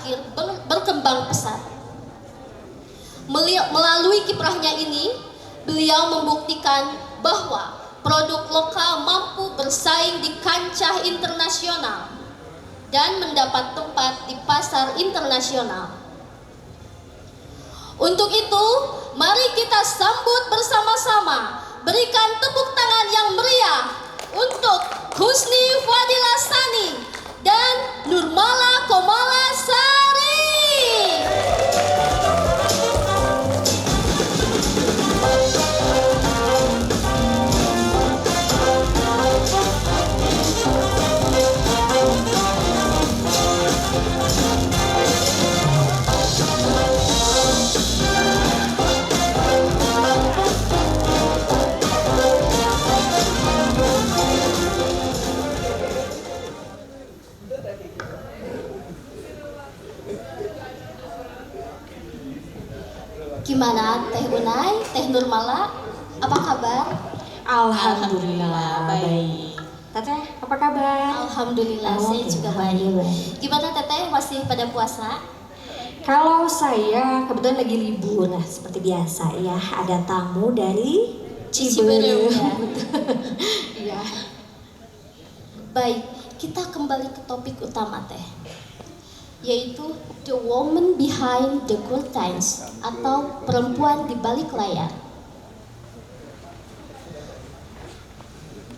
terakhir berkembang pesat. Melalui kiprahnya ini, beliau membuktikan bahwa produk lokal mampu bersaing di kancah internasional dan mendapat tempat di pasar internasional. Untuk itu, mari kita sambut bersama-sama, berikan tepuk tangan yang meriah untuk Husni Fadila Sani dan Nurmala Komala Sari. Gimana Teh Unai, Teh Nurmala, apa kabar? Alhamdulillah baik. Teteh, apa kabar? Alhamdulillah, saya juga baik. Gimana Teteh, masih pada puasa? Kalau saya kebetulan lagi libur, nah seperti biasa ya, ada tamu dari Ciberem. ya. Iya. Baik, kita kembali ke topik utama Teh, yaitu The Woman Behind the Curtains atau perempuan di balik layar.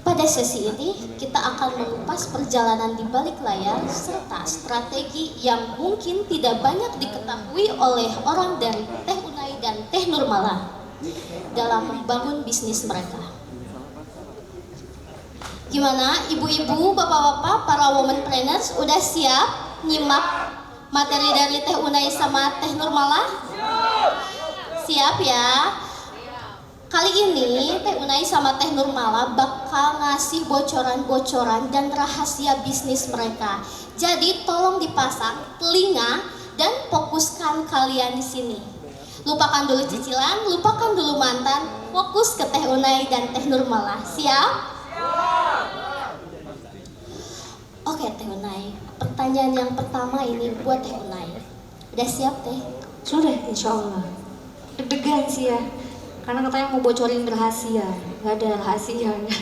Pada sesi ini kita akan mengupas perjalanan di balik layar serta strategi yang mungkin tidak banyak diketahui oleh orang dari Teh Unai dan Teh Nurmala dalam membangun bisnis mereka. Gimana ibu-ibu, bapak-bapak, para womanpreneurs udah siap nyimak materi dari Teh Unai sama Teh Nurmala? Siap ya? Kali ini Teh Unai sama Teh Nurmala bakal ngasih bocoran-bocoran dan rahasia bisnis mereka. Jadi tolong dipasang telinga dan fokuskan kalian di sini. Lupakan dulu cicilan, lupakan dulu mantan, fokus ke Teh Unai dan Teh Nurmala. Siap? Oke Teh Unai, pertanyaan yang pertama ini buat Teh Unai. Udah siap Teh? Sudah, insya Allah. Deg-degan sih ya, karena katanya mau bocorin rahasia, nggak ada rahasianya.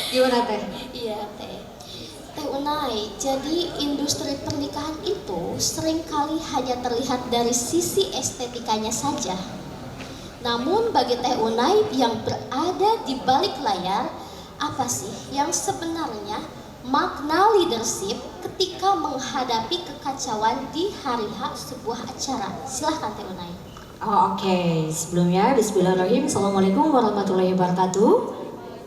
Gimana Teh? Iya Teh. Teh Unai, jadi industri pernikahan itu seringkali hanya terlihat dari sisi estetikanya saja. Namun bagi Teh Unai yang berada di balik layar, apa sih yang sebenarnya makna leadership ketika menghadapi kekacauan di hari H sebuah acara? Silahkan Teh Unai. Oke. Sebelumnya Bismillahirrahmanirrahim. Assalamualaikum warahmatullahi wabarakatuh.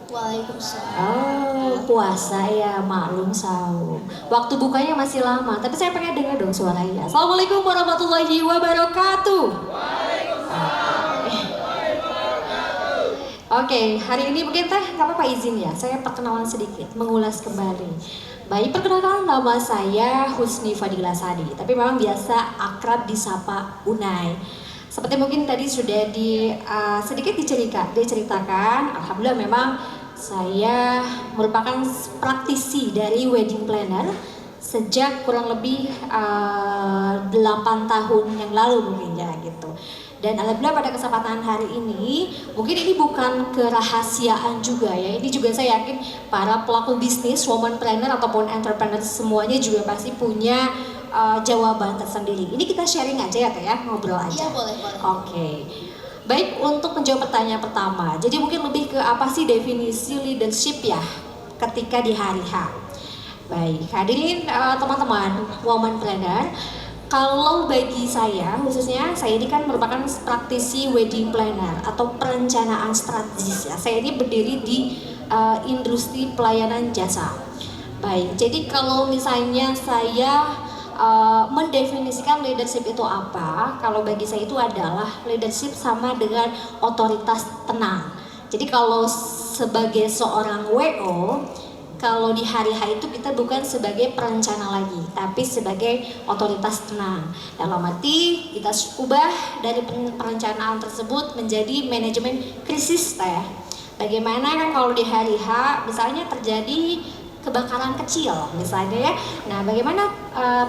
Waalaikumsalam. Puasa ya, maklum sahur. Waktu bukanya masih lama, tapi saya pengen dengar dong suaranya. Assalamualaikum warahmatullahi wabarakatuh. Oke, hari ini mungkin Teh nggak apa-apa izin ya, saya perkenalan sedikit, mengulas kembali. Baik, perkenalkan nama saya Husni Fadila Sani, tapi memang biasa akrab disapa Unai. Seperti mungkin tadi sudah sedikit diceritakan, alhamdulillah memang saya merupakan praktisi dari wedding planner sejak kurang lebih 8 tahun yang lalu mungkin ya gitu. Dan alhamdulillah pada kesempatan hari ini, mungkin ini bukan kerahasiaan juga ya. Ini juga saya yakin para pelaku bisnis, woman planner ataupun entrepreneur semuanya juga pasti punya jawaban tersendiri. Ini kita sharing aja ya Teh ya, ngobrol aja. Iya boleh. Oke. Baik, untuk menjawab pertanyaan pertama. Jadi mungkin lebih ke apa sih definisi leadership ya ketika di hari H. Baik, hadirin teman-teman woman planner. Kalau bagi saya, khususnya saya ini kan merupakan praktisi wedding planner atau perencanaan strategis ya. Saya ini berdiri di industri pelayanan jasa. Baik, jadi kalau misalnya saya mendefinisikan leadership itu apa? Kalau bagi saya itu adalah leadership sama dengan otoritas tenang. Jadi kalau sebagai seorang WO, kalau di hari H itu kita bukan sebagai perencana lagi, tapi sebagai otoritas tenang. Dalam arti kita ubah dari perencanaan tersebut menjadi manajemen krisis Teh. Bagaimana kan kalau di hari H misalnya terjadi kebakaran kecil misalnya ya. Nah, bagaimana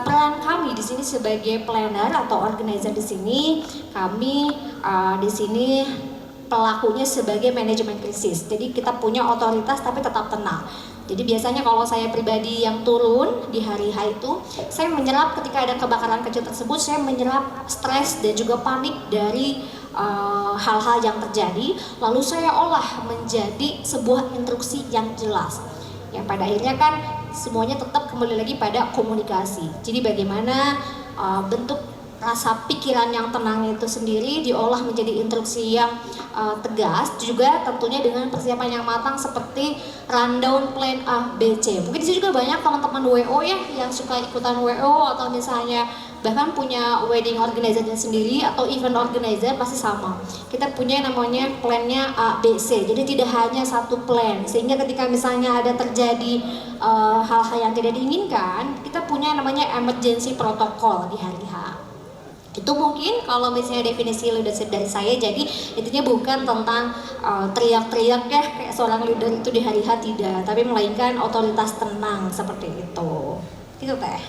peran kami di di sini sebagai planner atau organizer di sini, kami di sini pelakunya sebagai manajemen krisis. Jadi kita punya otoritas tapi tetap tenang. Jadi biasanya kalau saya pribadi yang turun di hari H itu, saya menyerap ketika ada kebakaran kecil tersebut, saya menyerap stres dan juga panik dari hal-hal yang terjadi, lalu saya olah menjadi sebuah instruksi yang jelas. Yang pada akhirnya kan semuanya tetap kembali lagi pada komunikasi. Jadi bagaimana bentuk rasa pikiran yang tenang itu sendiri diolah menjadi instruksi yang tegas, juga tentunya dengan persiapan yang matang seperti rundown plan A, B, C. Mungkin di sini juga banyak teman-teman WO ya yang suka ikutan WO atau misalnya bahkan punya wedding organizer sendiri atau event organizer, pasti sama. Kita punya namanya plannya A, B, C. Jadi tidak hanya satu plan, sehingga ketika misalnya ada terjadi hal-hal yang tidak diinginkan, kita punya namanya emergency protocol di hari H. Itu mungkin kalau misalnya definisi leadership dari saya, jadi intinya bukan tentang teriak-teriak ya kayak seorang leader itu di hari H, tidak, tapi melainkan otoritas tenang seperti itu. Itu Teh.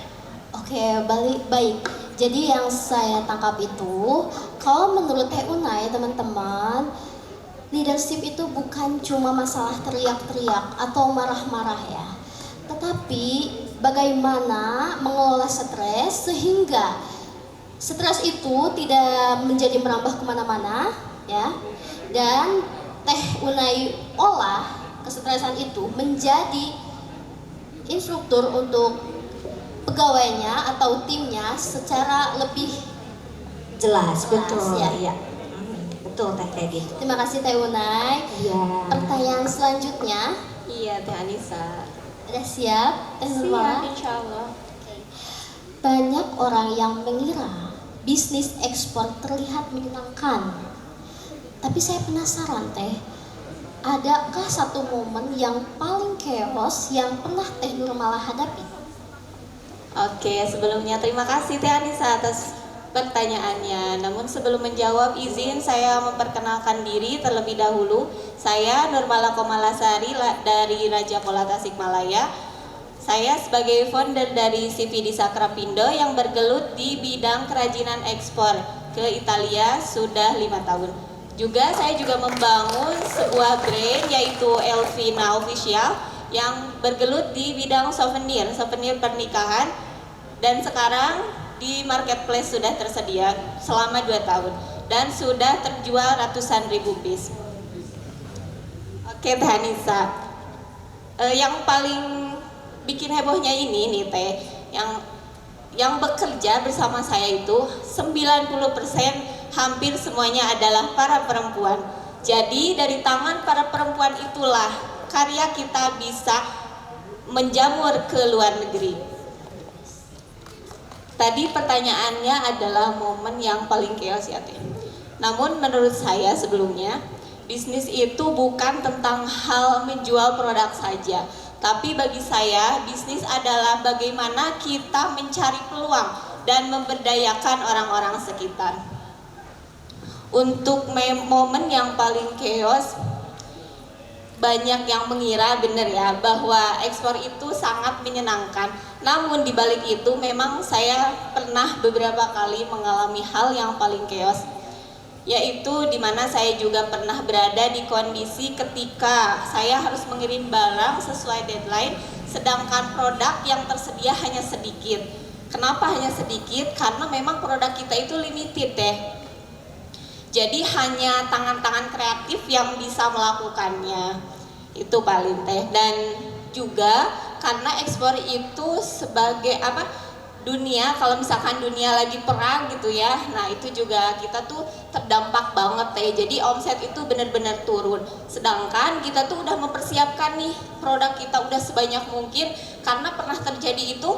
Oke, baik. Jadi yang saya tangkap itu, kalau menurut Teh Unai teman-teman, leadership itu bukan cuma masalah teriak-teriak atau marah-marah ya, tetapi bagaimana mengelola stres sehingga stres itu tidak menjadi merambah kemana-mana ya, dan Teh Unai olah kesetresan itu menjadi instruktur untuk pegawainya atau timnya secara lebih Jelas, betul ya. Betul Teh kayak gitu. Terima kasih Teh Unai. Iya. Pertanyaan selanjutnya. Iya Teh Anissa. Udah siap? Teh Nurmala? Siap insyaallah. Banyak orang yang mengira bisnis ekspor terlihat menyenangkan. Tapi saya penasaran Teh, adakah satu momen yang paling chaos yang pernah Teh Nurmala hadapi? Oke, sebelumnya terima kasih Teh Anissa atas pertanyaannya. Namun sebelum menjawab, izin saya memperkenalkan diri terlebih dahulu. Saya Nurmala Komalasari dari Raja Pola Tasikmalaya. Saya sebagai founder dari CVD Sakrapindo yang bergelut di bidang kerajinan ekspor ke Italia sudah 5 tahun. Saya juga membangun sebuah brand yaitu Elvina Official yang bergelut di bidang souvenir pernikahan, dan sekarang di marketplace sudah tersedia selama 2 tahun dan sudah terjual ratusan ribu piece. Oke Teh Anissa, yang paling bikin hebohnya ini nih Teh, yang bekerja bersama saya itu 90% hampir semuanya adalah para perempuan. Jadi dari tangan para perempuan itulah karya kita bisa menjamur ke luar negeri. Tadi pertanyaannya adalah momen yang paling chaos ya Teh. Namun menurut saya sebelumnya, bisnis itu bukan tentang hal menjual produk saja, tapi bagi saya bisnis adalah bagaimana kita mencari peluang dan memberdayakan orang-orang sekitar. Untuk momen yang paling chaos, banyak yang mengira benar ya bahwa ekspor itu sangat menyenangkan. Namun di balik itu memang saya pernah beberapa kali mengalami hal yang paling chaos, yaitu dimana saya juga pernah berada di kondisi ketika saya harus mengirim barang sesuai deadline, sedangkan produk yang tersedia hanya sedikit. Kenapa hanya sedikit? Karena memang produk kita itu limited Teh. Jadi hanya tangan-tangan kreatif yang bisa melakukannya. Itu paling Teh. Dan juga karena ekspor itu sebagai dunia, kalau misalkan dunia lagi perang gitu ya, nah itu juga kita tuh terdampak banget Teh. Jadi omset itu benar-benar turun. Sedangkan kita tuh udah mempersiapkan nih produk kita udah sebanyak mungkin, karena pernah terjadi itu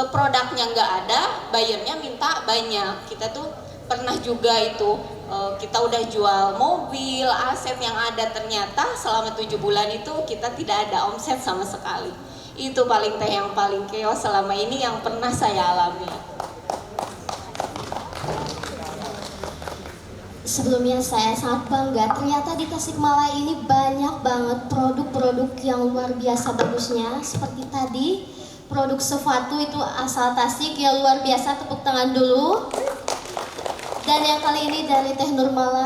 produknya nggak ada, bayarnya minta banyak. Kita tuh pernah juga itu kita udah jual mobil, aset yang ada, ternyata selama 7 bulan itu kita tidak ada omset sama sekali. Itu paling Teh yang paling chaos selama ini yang pernah saya alami. Sebelumnya saya sangat bangga, ternyata di Tasikmalaya ini banyak banget produk-produk yang luar biasa bagusnya. Seperti tadi produk sesuatu itu asal Tasik ya luar biasa, tepuk tangan dulu. Dan yang kali ini dari Teh Nurmala